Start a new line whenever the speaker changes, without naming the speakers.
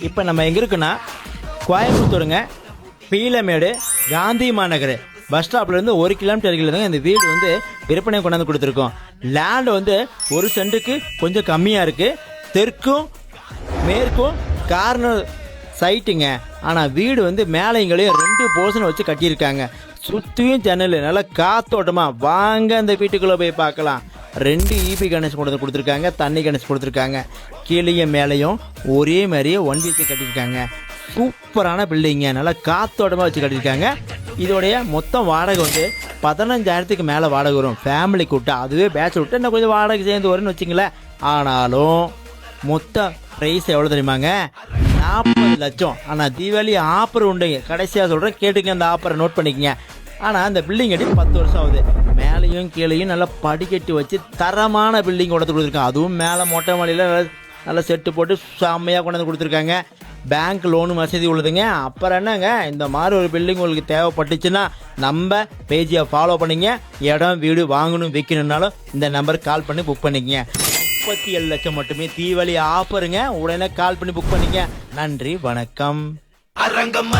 இப்போ நம்ம எங்கே இருக்குன்னா கோயம்புத்தூருங்க, பீலமேடு, காந்தி மாநகர் பஸ் ஸ்டாப்லேருந்து 1 கிலோமீட்டர் தாங்க இந்த வீடு வந்து விற்பனை கொண்டாந்து கொடுத்துருக்கோம். லேண்டு வந்து 1 சென்ட்டுக்கு கொஞ்சம் கம்மியாக இருக்குது. தெற்கும் மேற்கும் கார்னர் சைட்டுங்க. ஆனால் வீடு வந்து மேலேங்களையும் 2 போர்ஷன் வச்சு கட்டியிருக்காங்க. சுற்றியும் ஜன்னல், நல்லா காத்தோட்டமாக. வாங்க அந்த வீட்டுக்குள்ளே போய் பார்க்கலாம். 2 ஈபி கணேஷ் கொண்டு கொடுத்துருக்காங்க, தண்ணி கணேஷ் கொடுத்துருக்காங்க. கீழேயும் மேலேயும் ஒரே மாதிரியே 1 BHK கட்டியிருக்காங்க. சூப்பரான பில்டிங்க, நல்லா காத்தோட்டமாக வச்சு கட்டியிருக்காங்க. இதோடைய மொத்தம் வாடகை வந்து 15,000க்கு மேலே வாடகை வரும். ஃபேமிலி கூட்டா, அதுவே பேட்ச் விட்டு இன்னும் கொஞ்சம் வாடகை சேர்ந்து வரும்னு வச்சுங்களேன். ஆனாலும் மொத்த ப்ரைஸ் எவ்வளோ தெரியுமாங்க? 40 லட்சம். ஆனால் தீபாவளி ஆஃபர் உண்டுங்க. கடைசியாக சொல்கிறேன், கேட்டுங்க, அந்த ஆஃபரை நோட் பண்ணிக்கங்க. ஆனால் அந்த பில்டிங் கட்டி 10 வருஷம் ஆகுது. மேலேயும் கீழேயும் நல்லா படிக்கட்டு வச்சு தரமான பில்டிங் கொண்டு கொடுத்துருக்காங்க. அதுவும் மேலே மொட்டை மாடியில் நல்லா செட்டு போட்டு செம்மையாக கொண்டு வந்து கொடுத்துருக்காங்க. பேங்க் லோனு வசதி உள்ளதுங்க. அப்புறம் என்னங்க, இந்த மாதிரி ஒரு பில்டிங் உங்களுக்கு தேவைப்பட்டுச்சுன்னா நம்ம பேஜை ஃபாலோ பண்ணிங்க. இடம் வீடு வாங்கணும் விற்கணுன்னாலும் இந்த நம்பருக்கு கால் பண்ணி புக் பண்ணிக்கங்க. 37 லட்சம் மட்டுமே தீபாவளி ஆஃபருங்க. உடனே கால் பண்ணி புக் பண்ணிக்க. நன்றி, வணக்கம். அரங்கம்